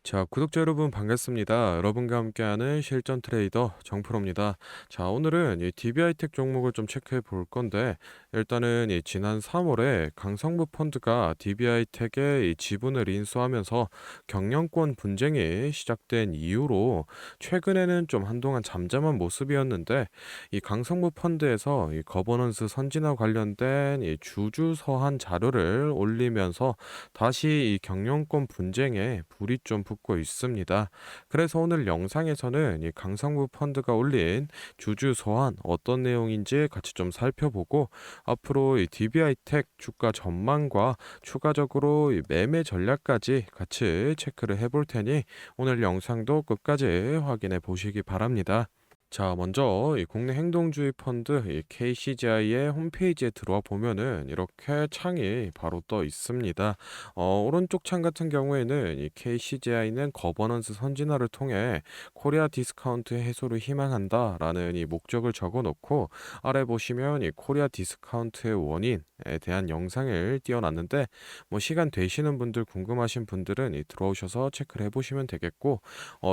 자, 구독자 여러분 반갑습니다. 여러분과 함께하는 실전 트레이더 정프로입니다. 자, 오늘은 이 DBI텍 종목을 좀 체크해 볼 건데, 일단은 이 지난 3월에 강성부 펀드가 DBI텍의 이 지분을 인수하면서 경영권 분쟁이 시작된 이후로 최근에는 좀 한동안 잠잠한 모습이었는데, 이 강성부 펀드에서 이 거버넌스 선진화 관련된 이 주주 서한 자료를 올리면서 다시 이 경영권 분쟁에 불이 좀 붙고 있습니다. 그래서 오늘 영상에서는 이 강성부 펀드가 올린 주주 소환 어떤 내용인지 같이 좀 살펴보고 앞으로 이 DBI텍 주가 전망과 추가적으로 이 매매 전략까지 같이 체크를 해볼 테니 오늘 영상도 끝까지 확인해 보시기 바랍니다. 자, 먼저 이 국내 행동주의 펀드 이 KCGI의 홈페이지에 들어와 보면은 이렇게 창이 바로 떠 있습니다. 오른쪽 창 같은 경우에는 이 KCGI는 거버넌스 선진화를 통해 코리아 디스카운트 해소를 희망한다라는 이 목적을 적어 놓고 아래 보시면 이 코리아 디스카운트의 원인에 대한 영상을 띄워놨는데 뭐 시간 되시는 분들 궁금하신 분들은 이 들어오셔서 체크를 해보시면 되겠고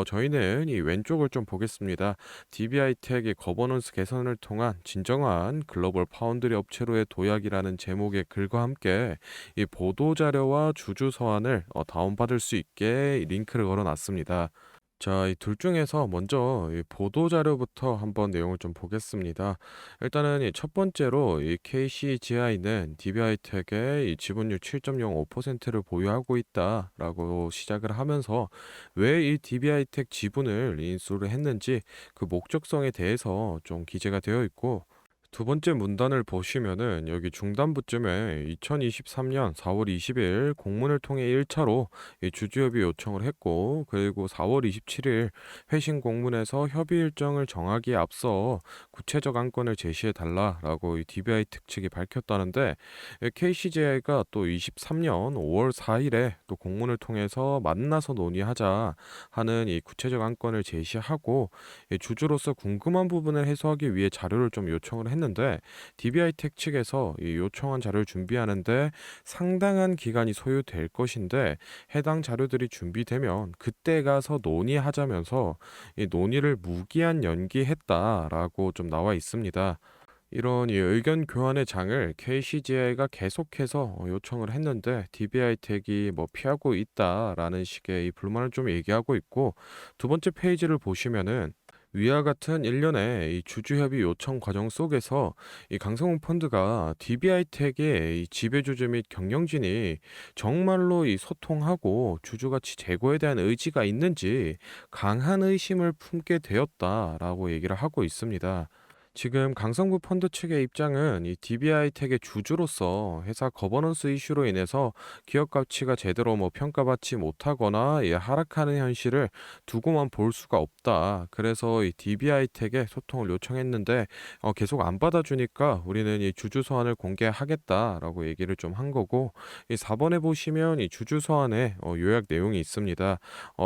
저희는 이 왼쪽을 좀 보겠습니다. DBI텍의 거버넌스 개선을 통한 진정한 글로벌 파운드리 업체로의 도약이라는 제목의 글과 함께 이 보도 자료와 주주 서한을 다운받을 수 있게 링크를 걸어놨습니다. 자, 이 둘 중에서 먼저 이 보도 자료부터 한번 내용을 좀 보겠습니다. 일단은 이 첫 번째로 이 KCGI는 DBI텍의 이 지분율 7.05%를 보유하고 있다라고 시작을 하면서 왜 이 DBI텍 지분을 인수를 했는지 그 목적성에 대해서 좀 기재가 되어 있고 두 번째 문단을 보시면은 여기 중단부쯤에 2023년 4월 20일 공문을 통해 1차로 주주협의 요청을 했고 그리고 4월 27일 회신 공문에서 협의 일정을 정하기에 앞서 구체적 안건을 제시해 달라라고 이 DBI 특측이 밝혔다는데 KCJ가 또 23년 5월 4일에 또 공문을 통해서 만나서 논의하자 하는 이 구체적 안건을 제시하고 주주로서 궁금한 부분을 해소하기 위해 자료를 좀 요청을 했는데 DBI텍 측에서 이 요청한 자료를 준비하는데 상당한 기간이 소요될 것인데 해당 자료들이 준비되면 그때 가서 논의하자면서 이 논의를 무기한 연기했다라고 좀 나와 있습니다. 이런 이 의견 교환의 장을 KCGI가 계속해서 요청을 했는데 DBI텍이 뭐 피하고 있다라는 식의 이 불만을 좀 얘기하고 있고 두 번째 페이지를 보시면은 위와 같은 일련의 이 주주협의 요청 과정 속에서 이 강성훈 펀드가 DBI텍의 이 지배주주 및 경영진이 정말로 이 소통하고 주주가치 제고에 대한 의지가 있는지 강한 의심을 품게 되었다라고 얘기를 하고 있습니다. 지금 강성구 펀드 측의 입장은 이 DBI텍의 주주로서 회사 거버넌스 이슈로 인해서 기업 가치가 제대로 뭐 평가받지 못하거나 하락하는 현실을 두고만 볼 수가 없다. 그래서 이 DBI텍에 소통을 요청했는데 계속 안 받아주니까 우리는 이 주주 서한을 공개하겠다라고 얘기를 좀 한 거고 이 4번에 보시면 이 주주 서한에 요약 내용이 있습니다.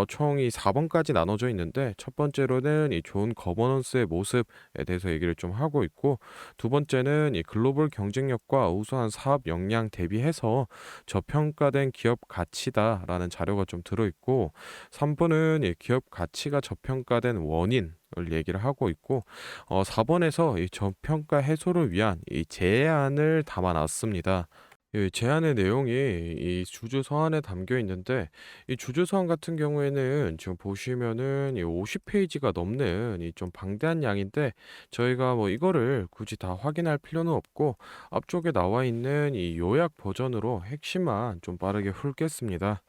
총이 4번까지 나눠져 있는데 첫 번째로는 이 좋은 거버넌스의 모습에 대해서 얘기를 좀 하고 있고 두 번째는 이 글로벌 경쟁력과 우수한 사업 역량 대비해서 저평가된 기업 가치다라는 자료가 좀 들어있고 3번은 이 기업 가치가 저평가된 원인을 얘기를 하고 있고 4번에서 이 저평가 해소를 위한 이 제안을 담아놨습니다. 이 제안의 내용이 이 주주 서한에 담겨 있는데 이 주주 서한 같은 경우에는 지금 보시면은 이 50페이지가 넘는 이 좀 방대한 양인데 저희가 뭐 이거를 굳이 다 확인할 필요는 없고 앞쪽에 나와 있는 이 요약 버전으로 핵심만 좀 빠르게 훑겠습니다.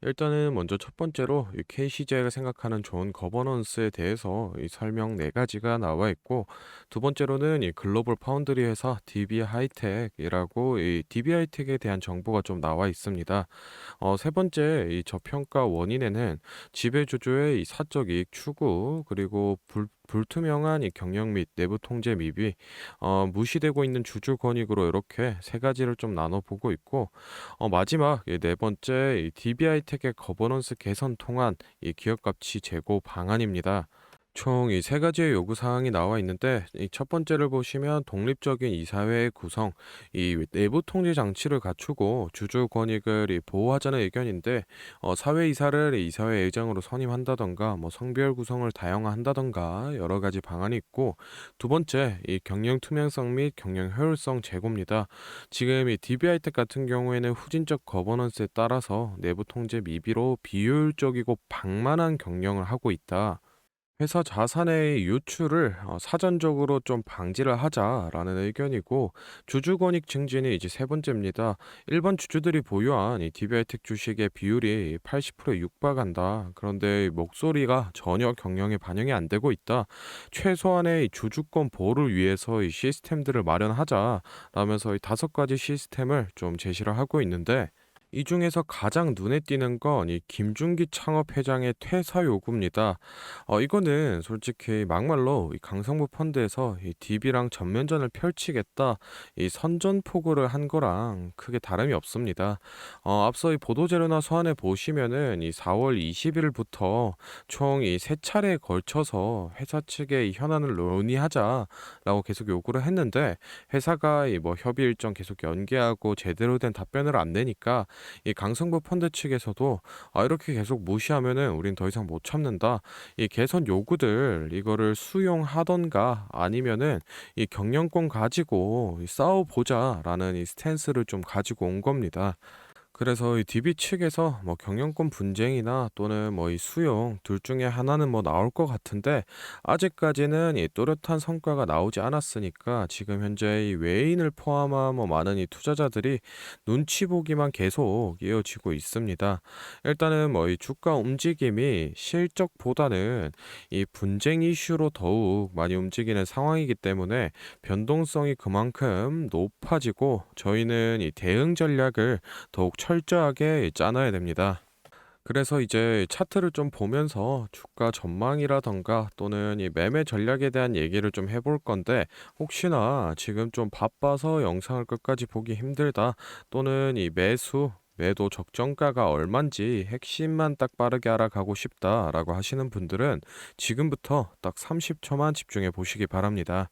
일단은 먼저 첫 번째로 이 KCJ가 생각하는 좋은 거버넌스에 대해서 이 설명 네 가지가 나와 있고 두 번째로는 이 글로벌 파운드리 회사 DB 하이텍이라고 이 DB 하이텍에 대한 정보가 좀 나와 있습니다. 세 번째 이 저평가 원인에는 지배주주의 이 사적 이익 추구 그리고 불투명한 이 경영 및 내부 통제 미비 무시되고 있는 주주 권익으로 이렇게 세 가지를 좀 나눠 보고 있고 마지막 네 번째 이 DBI텍의 거버넌스 개선 통한 이 기업 가치 제고 방안입니다. 총 이 세 가지의 요구 사항이 나와 있는데 이 첫 번째를 보시면 독립적인 이사회의 구성, 이 내부 통제 장치를 갖추고 주주 권익을 보호하자는 의견인데 사회 이사를 이사회 의장으로 선임한다던가 뭐 성별 구성을 다양화한다던가 여러 가지 방안이 있고 두 번째 이 경영 투명성 및 경영 효율성 제고입니다. 지금 이 DBI텍 같은 경우에는 후진적 거버넌스에 따라서 내부 통제 미비로 비효율적이고 방만한 경영을 하고 있다. 회사 자산의 유출을 사전적으로 좀 방지를 하자라는 의견이고 주주 권익 증진이 이제 세 번째입니다. 일반 주주들이 보유한 이 DBI텍 주식의 비율이 80%에 육박한다. 그런데 이 목소리가 전혀 경영에 반영이 안 되고 있다. 최소한의 이 주주권 보호를 위해서 이 시스템들을 마련하자라면서 이 다섯 가지 시스템을 좀 제시를 하고 있는데 이 중에서 가장 눈에 띄는 건 이 김준기 창업회장의 퇴사 요구입니다. 이거는 솔직히 막말로 이 강성부 펀드에서 이 DB랑 전면전을 펼치겠다 이 선전포고를 한 거랑 크게 다름이 없습니다. 앞서 이 보도자료나 서한에 보시면은 이 4월 20일부터 총 이 세 차례에 걸쳐서 회사 측의 이 현안을 논의하자라고 계속 요구를 했는데 회사가 이 뭐 협의 일정 계속 연기하고 제대로 된 답변을 안 내니까 이 강성부 펀드 측에서도 이렇게 계속 무시하면은 우린 더 이상 못 참는다. 이 개선 요구들 이거를 수용하던가 아니면은 이 경영권 가지고 싸워 보자라는 이 스탠스를 좀 가지고 온 겁니다. 그래서 이 DB 측에서 뭐 경영권 분쟁이나 또는 뭐 이 수용 둘 중에 하나는 뭐 나올 것 같은데 아직까지는 이 또렷한 성과가 나오지 않았으니까 지금 현재 이 외인을 포함한 뭐 많은 이 투자자들이 눈치 보기만 계속 이어지고 있습니다. 일단은 뭐 이 주가 움직임이 실적보다는 이 분쟁 이슈로 더욱 많이 움직이는 상황이기 때문에 변동성이 그만큼 높아지고 저희는 이 대응 전략을 더욱 철저하게 짜놔야 됩니다. 그래서 이제 차트를 좀 보면서 주가 전망이라던가 또는 이 매매 전략에 대한 얘기를 좀 해볼 건데 혹시나 지금 좀 바빠서 영상을 끝까지 보기 힘들다 또는 이 매도 적정가가 얼만지 핵심만 딱 빠르게 알아가고 싶다라고 하시는 분들은 지금부터 딱 30초만 집중해 보시기 바랍니다.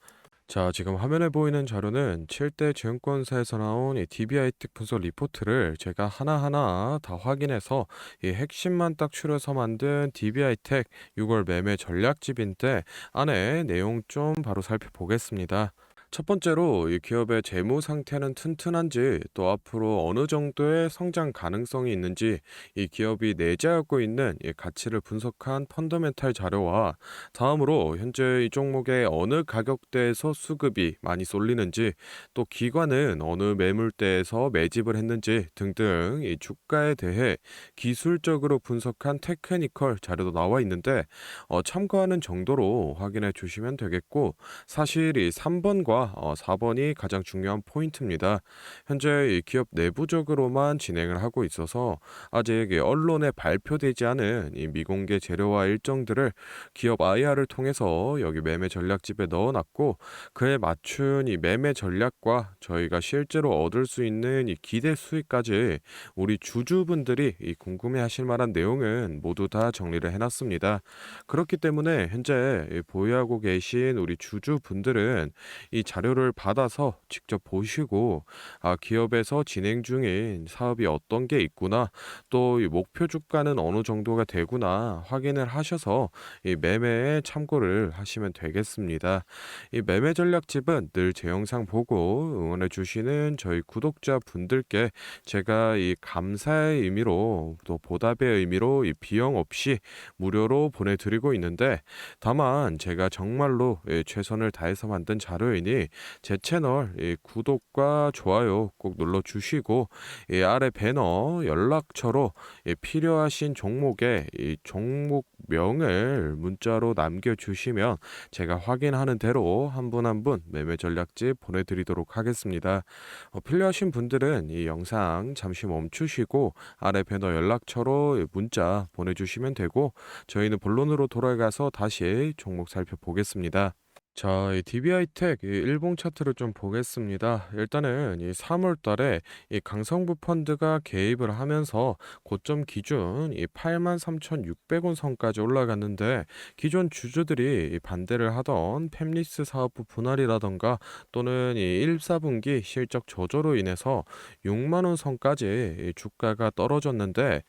자, 지금 화면에 보이는 자료는 7대 증권사에서 나온 이 DBI텍 분석 리포트를 제가 하나하나 다 확인해서 이 핵심만 딱 추려서 만든 DBI텍 6월 매매 전략집인데 안에 내용 좀 바로 살펴보겠습니다. 첫 번째로 이 기업의 재무 상태는 튼튼한지 또 앞으로 어느 정도의 성장 가능성이 있는지 이 기업이 내재하고 있는 이 가치를 분석한 펀더멘탈 자료와 다음으로 현재 이 종목의 어느 가격대에서 수급이 많이 쏠리는지 또 기관은 어느 매물대에서 매집을 했는지 등등 이 주가에 대해 기술적으로 분석한 테크니컬 자료도 나와 있는데 참고하는 정도로 확인해 주시면 되겠고 사실 이 3번과 4번이 가장 중요한 포인트입니다. 현재 이 기업 내부적으로만 진행을 하고 있어서 아직 이 언론에 발표되지 않은 이 미공개 재료와 일정들을 기업 IR을 통해서 여기 매매 전략집에 넣어놨고 그에 맞춘 이 매매 전략과 저희가 실제로 얻을 수 있는 이 기대 수익까지 우리 주주분들이 이 궁금해하실 만한 내용은 모두 다 정리를 해놨습니다. 그렇기 때문에 현재 이 보유하고 계신 우리 주주분들은 이 자료를 받아서 직접 보시고 기업에서 진행 중인 사업이 어떤 게 있구나 또 이 목표 주가는 어느 정도가 되구나 확인을 하셔서 이 매매에 참고를 하시면 되겠습니다. 이 매매 전략집은 늘 제 영상 보고 응원해 주시는 저희 구독자 분들께 제가 이 감사의 의미로 또 보답의 의미로 이 비용 없이 무료로 보내드리고 있는데 다만 제가 정말로 최선을 다해서 만든 자료이니 제 채널 구독과 좋아요 꼭 눌러주시고 이 아래 배너 연락처로 필요하신 종목의 이 종목명을 문자로 남겨주시면 제가 확인하는 대로 한 분 한 분 매매 전략집 보내드리도록 하겠습니다. 필요하신 분들은 이 영상 잠시 멈추시고 아래 배너 연락처로 문자 보내주시면 되고 저희는 본론으로 돌아가서 다시 종목 살펴보겠습니다. 자, 이 DB하이텍 이 일봉 차트를 좀 보겠습니다. 일단은 이 3월 달에 이 강성부 펀드가 개입을 하면서 고점 기준 이 83,600원 선까지 올라갔는데, 기존 주주들이 이 반대를 하던 팹리스 사업부 분할이라던가 또는 이 1, 4분기 실적 저조로 인해서 6만 원 선까지 이 주가가 떨어졌는데,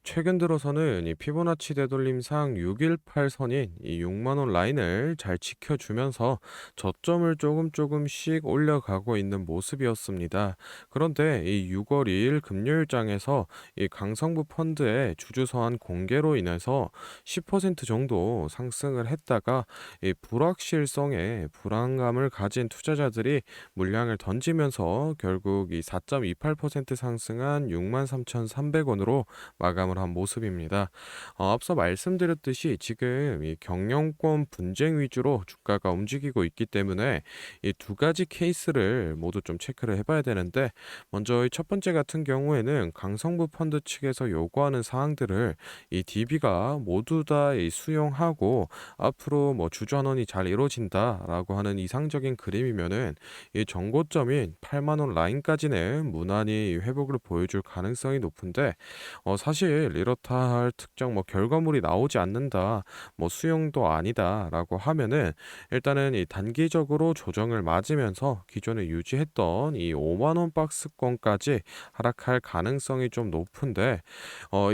최근 들어서는 이 피보나치 되돌림상 618선인 이 6만 원 라인을 잘 지켜주면서 저점을 조금씩 올려가고 있는 모습이었습니다. 그런데 이 6월 2일 금요일장에서 이 강성부 펀드의 주주 서한 공개로 인해서 10% 정도 상승을 했다가 이 불확실성에 불안감을 가진 투자자들이 물량을 던지면서 결국 이 4.28% 상승한 63,300원으로 마감을 한 모습입니다. 앞서 말씀드렸듯이 지금 이 경영권 분쟁 위주로 주가가 움직이고 있기 때문에 이 두 가지 케이스를 모두 좀 체크를 해봐야 되는데, 먼저 이 첫 번째 같은 경우에는 강성부 펀드 측에서 요구하는 사항들을 이 DB가 모두 다 이 수용하고 앞으로 뭐 주주환원이 잘 이루어진다라고 하는 이상적인 그림이면은 이 정고점인 8만 원 라인까지는 무난히 회복을 보여줄 가능성이 높은데, 사실 이렇다 할 특정 뭐 결과물이 나오지 않는다, 뭐 수용도 아니다라고 하면은 일단은 이 단기적으로 조정을 맞으면서 기존에 유지했던 이 5만 원 박스권까지 하락할 가능성이 좀 높은데,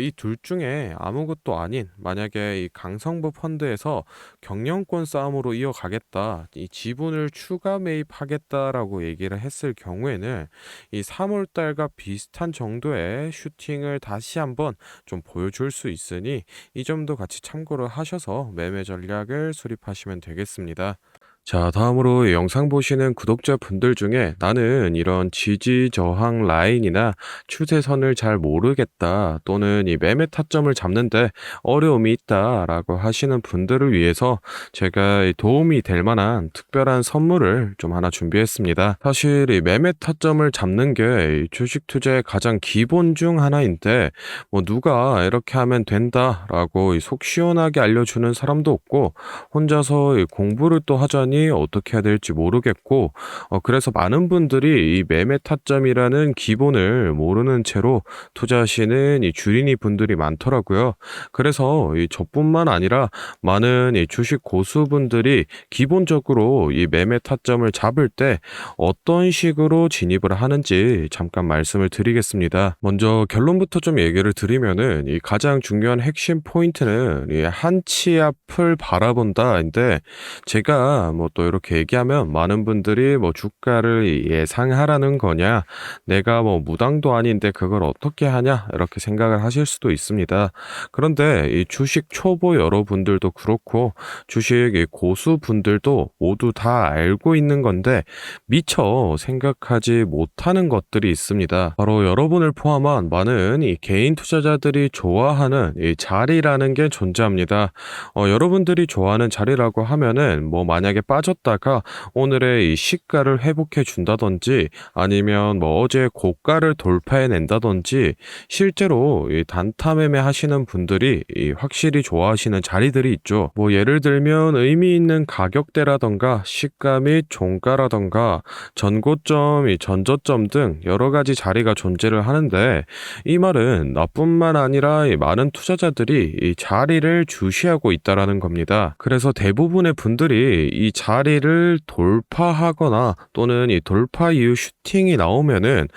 이 둘 중에 아무것도 아닌 만약에 이 강성부 펀드에서 경영권 싸움으로 이어가겠다, 이 지분을 추가 매입하겠다라고 얘기를 했을 경우에는 이 3월 달과 비슷한 정도의 슈팅을 다시 한번 좀 보여줄 수 있으니, 이 점도 같이 참고를 하셔서 매매 전략을 수립하시면 되겠습니다. 자, 다음으로 영상 보시는 구독자분들 중에 나는 이런 지지 저항 라인이나 추세선을 잘 모르겠다, 또는 이 매매 타점을 잡는데 어려움이 있다라고 하시는 분들을 위해서 제가 이 도움이 될 만한 특별한 선물을 좀 하나 준비했습니다. 사실 이 매매 타점을 잡는 게 이 주식 투자의 가장 기본 중 하나인데, 뭐 누가 이렇게 하면 된다라고 속 시원하게 알려주는 사람도 없고, 혼자서 이 공부를 또 하자니 어떻게 해야 될지 모르겠고, 그래서 많은 분들이 이 매매 타점이라는 기본을 모르는 채로 투자하시는 이 주린이 분들이 많더라고요. 그래서 이 저뿐만 아니라 많은 이 주식 고수분들이 기본적으로 이 매매 타점을 잡을 때 어떤 식으로 진입을 하는지 잠깐 말씀을 드리겠습니다. 먼저 결론부터 좀 얘기를 드리면은, 이 가장 중요한 핵심 포인트는 이 한치 앞을 바라본다인데, 제가 뭐 또 이렇게 얘기하면 많은 분들이 뭐 주가를 예상하라는 거냐, 내가 뭐 무당도 아닌데 그걸 어떻게 하냐, 이렇게 생각을 하실 수도 있습니다. 그런데 이 주식 초보 여러분들도 그렇고 주식 이 고수분들도 모두 다 알고 있는 건데, 미처 생각하지 못하는 것들이 있습니다. 바로 여러분을 포함한 많은 이 개인 투자자들이 좋아하는 이 자리라는 게 존재합니다. 여러분들이 좋아하는 자리라고 하면은 뭐 만약에 빠졌다가 오늘의 이 시가를 회복해 준다든지, 아니면 뭐 어제 고가를 돌파해 낸다든지, 실제로 이 단타 매매 하시는 분들이 이 확실히 좋아하시는 자리들이 있죠. 뭐 예를 들면 의미 있는 가격대라던가 시가 및 종가라던가 전고점, 이 전저점 등 여러 가지 자리가 존재를 하는데, 이 말은 나뿐만 아니라 이 많은 투자자들이 이 자리를 주시하고 있다라는 겁니다. 그래서 대부분의 분들이 이 자리를 돌파하거나 또는 이 돌파 이후 슈팅이 나오면은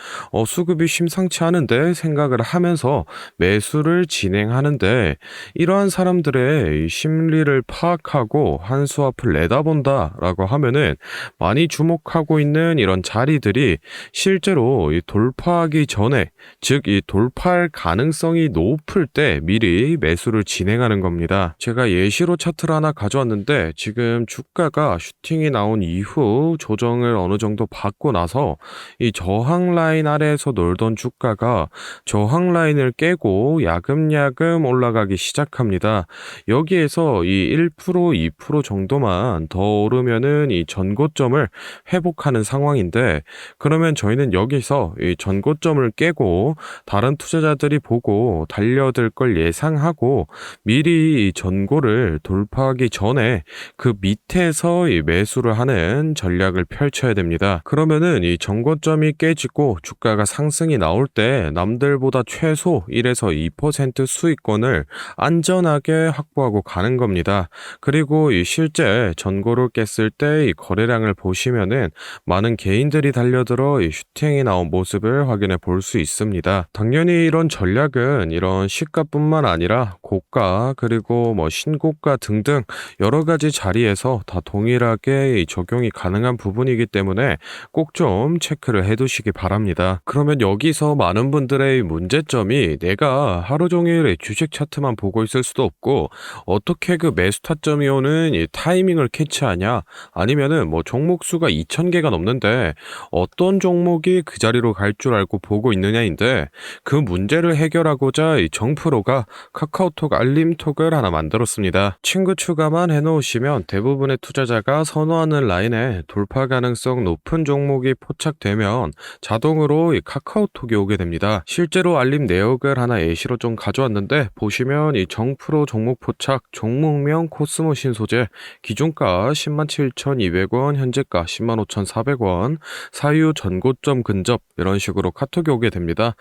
수급이 심상치 않은데 생각을 하면서 매수를 진행하는데, 이러한 사람들의 이 심리를 파악하고 한 수 앞을 내다본다라고 하면은 많이 주목하고 있는 이런 자리들이 실제로 이 돌파하기 전에, 즉 이 돌파할 가능성이 높을 때 미리 매수를 진행하는 겁니다. 제가 예시로 차트를 하나 가져왔는데, 지금 주가가 슈팅이 나온 이후 조정을 어느 정도 받고 나서 이 저항 라인 아래에서 놀던 주가가 저항 라인을 깨고 야금야금 올라가기 시작합니다. 여기에서 이 1%, 2% 정도만 더 오르면은 이 전고점을 회복하는 상황인데, 그러면 저희는 여기서 이 전고점을 깨고 다른 투자자들이 보고 달려들 걸 예상하고 미리 이 전고를 돌파하기 전에 그 밑에서 해서 이 매수를 하는 전략을 펼쳐야 됩니다. 그러면은 이 정고점이 깨지고 주가가 상승이 나올 때 남들보다 최소 1에서 2% 수익권을 안전하게 확보하고 가는 겁니다. 그리고 이 실제 전고를 깼을 때 이 거래량을 보시면은 많은 개인들이 달려들어 이 슈팅이 나온 모습을 확인해 볼 수 있습니다. 당연히 이런 전략은 이런 시가뿐만 아니라 고가 그리고 뭐 신고가 등등 여러 가지 자리에서 다 동일하게 이 적용이 가능한 부분이기 때문에 꼭 좀 체크를 해 두시기 바랍니다. 그러면 여기서 많은 분들의 문제점이 내가 하루 종일 이 주식 차트만 보고 있을 수도 없고 어떻게 그 매수 타점이 오는 이 타이밍을 캐치하냐 아니면은 뭐 종목 수가 2,000개가 넘는데 어떤 종목이 그 자리로 갈 줄 알고 보고 있느냐인데 그 문제를 해결하고자 이 정프로가 카카오톡 알림톡을 하나 만들었습니다. 친구 추가만 해놓으시면 대부분의 투자자가 선호하는 라인에 돌파 가능성 높은 종목이 포착되면 자동으로 이 카카오톡이 오게 됩니다. 실제로 알림 내역을 하나 예시로 좀 가져왔는데 보시면 이 정프로 종목 포착 종목명 코스모 신소재 기준가 107,200원 현재가 105,400원 사유 전고점 근접 이런 식으로 카톡이 오게 됩니다.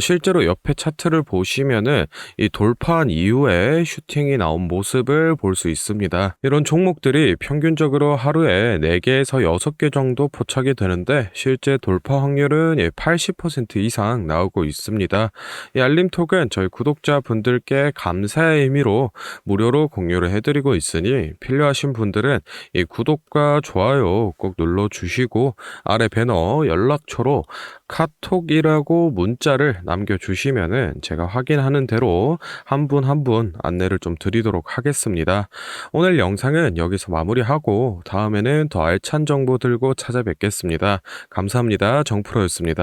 실제로 옆에 차트를 보시면은 이 돌파한 이후에 슈팅이 나온 모습을 볼 수 있습니다. 이런 종목들이 평균적으로 하루에 4개에서 6개 정도 포착이 되는데 실제 돌파 확률은 80% 이상 나오고 있습니다. 이 알림톡은 저희 구독자분들께 감사의 의미로 무료로 공유를 해드리고 있으니 필요하신 분들은 이 구독과 좋아요 꼭 눌러주시고 아래 배너 연락처로 카톡이라고 문자를 남겨주시면은 제가 확인하는 대로 한 분 한 분 안내를 좀 드리도록 하겠습니다. 오늘 영상은 여기서 마무리하고 다음에는 더 알찬 정보 들고 찾아뵙겠습니다. 감사합니다. 정프로였습니다.